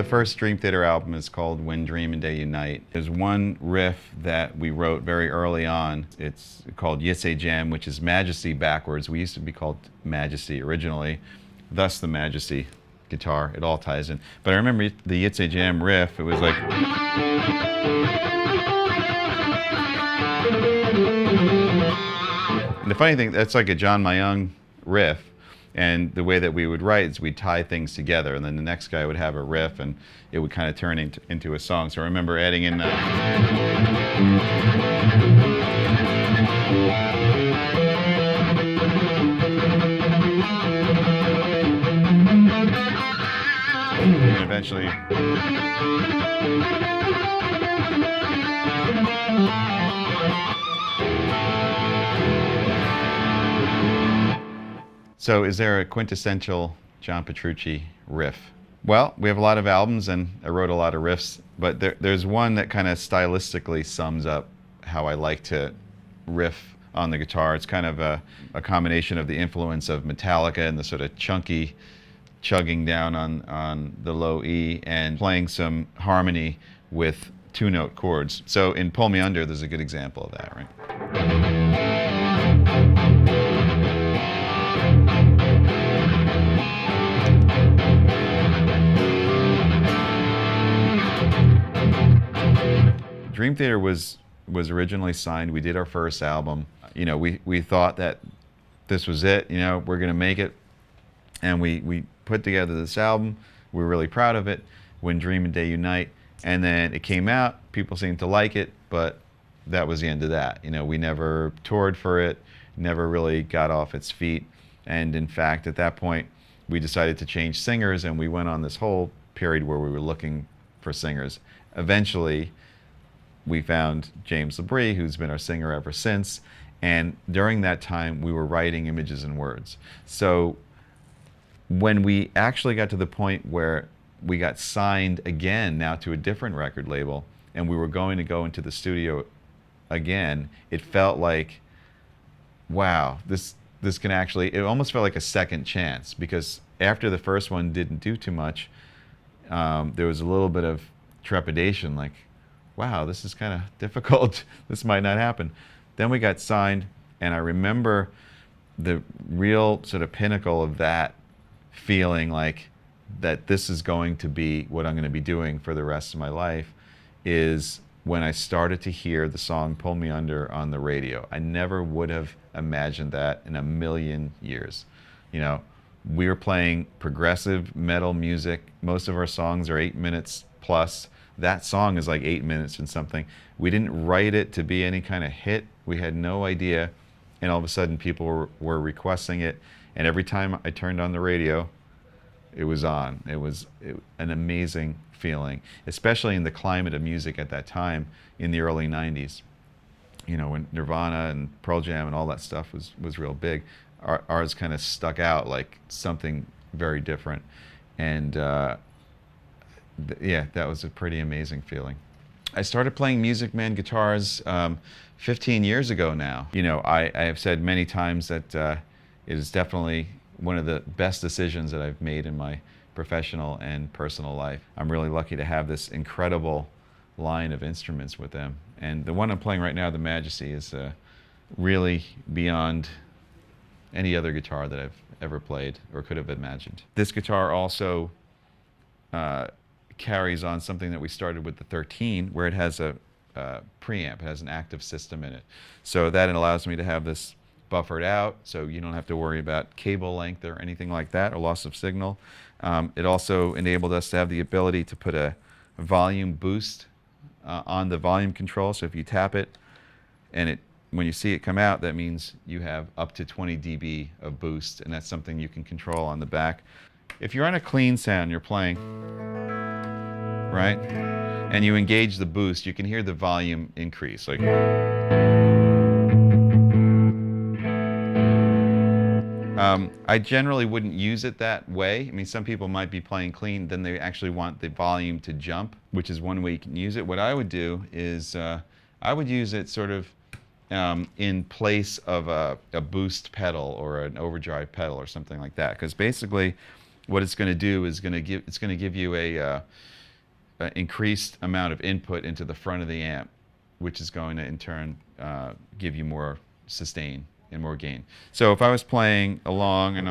The first Dream Theater album is called When Dream and Day Unite. There's one riff that we wrote very early on. It's called Yitze Jam, which is Majesty backwards. We used to be called Majesty originally, thus the Majesty guitar. It all ties in. But I remember the Yitze Jam riff, it was like... And the funny thing, that's like a John Mayung riff. And the way that we would write is we'd tie things together, and then the next guy would have a riff, and it would kind of turn into a song. So I remember adding in and eventually So is there a quintessential John Petrucci riff? Well, we have a lot of albums and I wrote a lot of riffs, but there's one that kind of stylistically sums up how I like to riff on the guitar. It's kind of a combination of the influence of Metallica and the sort of chunky chugging down on the low E and playing some harmony with two-note chords. So in Pull Me Under, there's a good example of that, right? Dream Theater was originally signed. We did our first album. You know, we thought that this was it. You know, we're gonna make it, and we put together this album. We were really proud of it. When Dream and Day Unite, and then it came out. People seemed to like it, but that was the end of that. You know, we never toured for it. Never really got off its feet. And in fact, at that point, we decided to change singers, and we went on this whole period where we were looking for singers. Eventually, we found James Labrie, who's been our singer ever since, and during that time we were writing Images and Words. So when we actually got to the point where we got signed again now to a different record label and we were going to go into the studio again, it felt like, wow, this can actually, it almost felt like a second chance, because after the first one didn't do too much, there was a little bit of trepidation, like, wow, this is kind of difficult. This might not happen. Then we got signed, and I remember the real sort of pinnacle of that feeling like that this is going to be what I'm going to be doing for the rest of my life is when I started to hear the song Pull Me Under on the radio. I never would have imagined that in a million years. You know, we were playing progressive metal music. Most of our songs are 8 minutes plus. That song is like 8 minutes and something. We didn't write it to be any kind of hit. We had no idea. And all of a sudden people were requesting it. And every time I turned on the radio, it was on. It was an amazing feeling, especially in the climate of music at that time in the early 90s. You know, when Nirvana and Pearl Jam and all that stuff was real big. Ours kind of stuck out like something very different. And yeah, that was a pretty amazing feeling. I started playing Music Man guitars 15 years ago now. You know, I have said many times that it is definitely one of the best decisions that I've made in my professional and personal life. I'm really lucky to have this incredible line of instruments with them. And the one I'm playing right now, the Majesty, is really beyond any other guitar that I've ever played or could have imagined. This guitar also carries on something that we started with the 13, where it has a preamp. It has an active system in it. So that allows me to have this buffered out, so you don't have to worry about cable length or anything like that, or loss of signal. It also enabled us to have the ability to put a volume boost on the volume control. So if you tap it, and when you see it come out, that means you have up to 20 dB of boost, and that's something you can control on the back. If you're on a clean sound, you're playing, right? And you engage the boost, you can hear the volume increase. Like, I generally wouldn't use it that way. I mean, some people might be playing clean, then they actually want the volume to jump, which is one way you can use it. What I would do is I would use it sort of in place of a boost pedal or an overdrive pedal or something like that, because basically what it's going to do is it's going to give you increased amount of input into the front of the amp, which is going to in turn give you more sustain and more gain. So if I was playing along and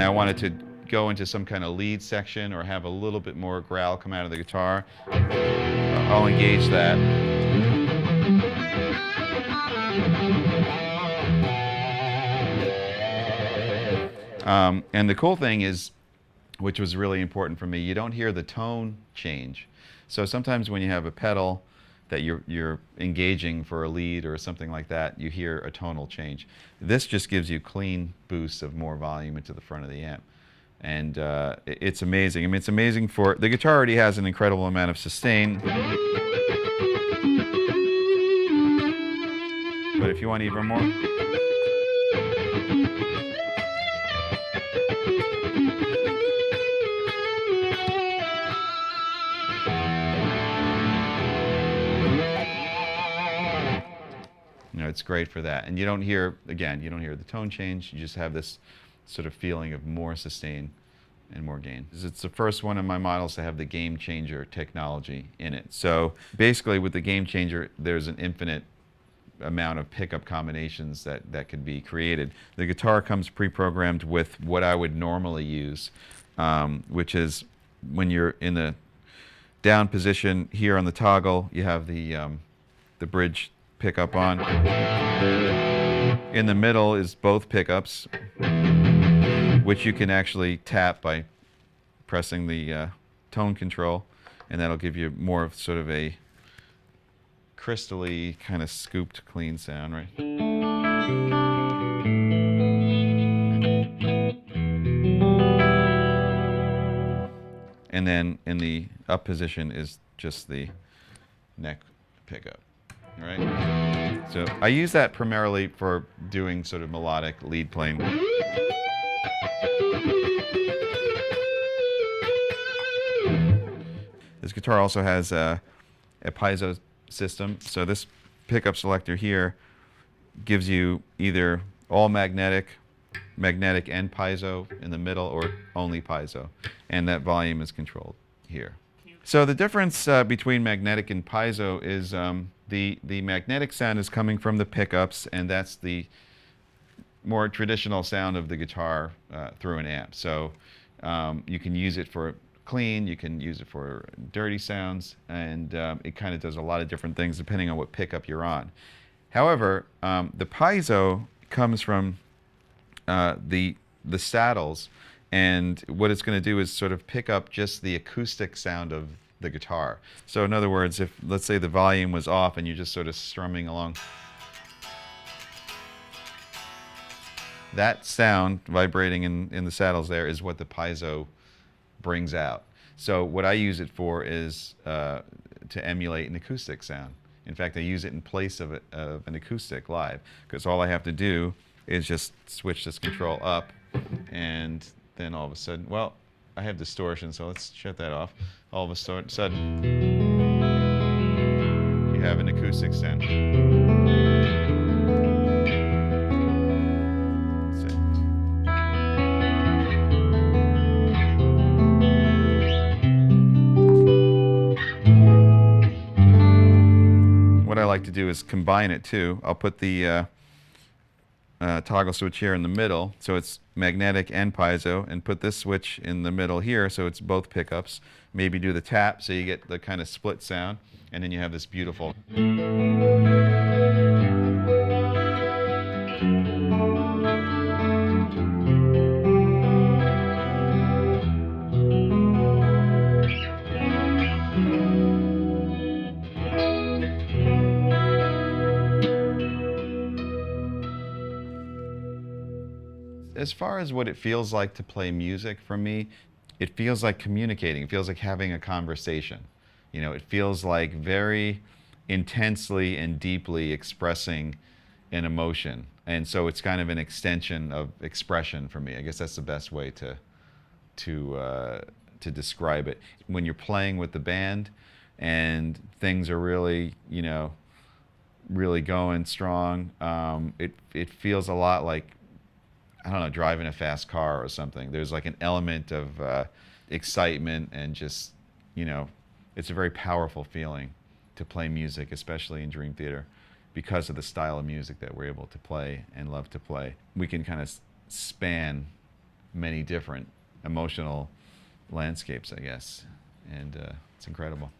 I wanted to go into some kind of lead section or have a little bit more growl come out of the guitar, I'll engage that. And the cool thing is, which was really important for me, you don't hear the tone change. So sometimes when you have a pedal that you're engaging for a lead or something like that, you hear a tonal change. This just gives you clean boosts of more volume into the front of the amp. And it's amazing. I mean, it's amazing for, the guitar already has an incredible amount of sustain. But if you want even more, it's great for that. And you don't hear, again, you don't hear the tone change. You just have this sort of feeling of more sustain and more gain. It's the first one of my models to have the Game Changer technology in it. So basically with the Game Changer, there's an infinite amount of pickup combinations that could be created. The guitar comes pre-programmed with what I would normally use, which is when you're in the down position here on the toggle, you have the bridge pickup on. In the middle is both pickups, which you can actually tap by pressing the tone control, and that'll give you more of sort of a crystally kind of scooped clean sound, right? And then in the up position is just the neck pickup. All right. So I use that primarily for doing sort of melodic lead playing. This guitar also has a piezo system. So this pickup selector here gives you either all magnetic and piezo in the middle, or only piezo. And that volume is controlled here. So the difference between magnetic and piezo is the magnetic sound is coming from the pickups, and that's the more traditional sound of the guitar through an amp. So you can use it for clean, you can use it for dirty sounds, and it kind of does a lot of different things depending on what pickup you're on. However, the piezo comes from the saddles, and what it's going to do is sort of pick up just the acoustic sound of the guitar. So in other words, if let's say the volume was off and you're just sort of strumming along, that sound vibrating in the saddles there is what the piezo brings out. So what I use it for is to emulate an acoustic sound. In fact, I use it in place of an acoustic live, because all I have to do is just switch this control up, and then all of a sudden, well, I have distortion, so let's shut that off. All of a sudden, you have an acoustic sound. Let's see. What I like to do is combine it too. I'll put the toggle switch here in the middle, so it's magnetic and piezo, and put this switch in the middle here, so it's both pickups. Maybe do the tap, so you get the kind of split sound, and then you have this beautiful. As far as what it feels like to play music for me, it feels like communicating. It feels like having a conversation. You know, it feels like very intensely and deeply expressing an emotion. And so it's kind of an extension of expression for me. I guess that's the best way to describe it. When you're playing with the band and things are really, you know, really going strong, it feels a lot like I don't know, driving a fast car or something. There's like an element of excitement and just, you know, it's a very powerful feeling to play music, especially in Dream Theater, because of the style of music that we're able to play and love to play. We can kind of span many different emotional landscapes, I guess, and it's incredible.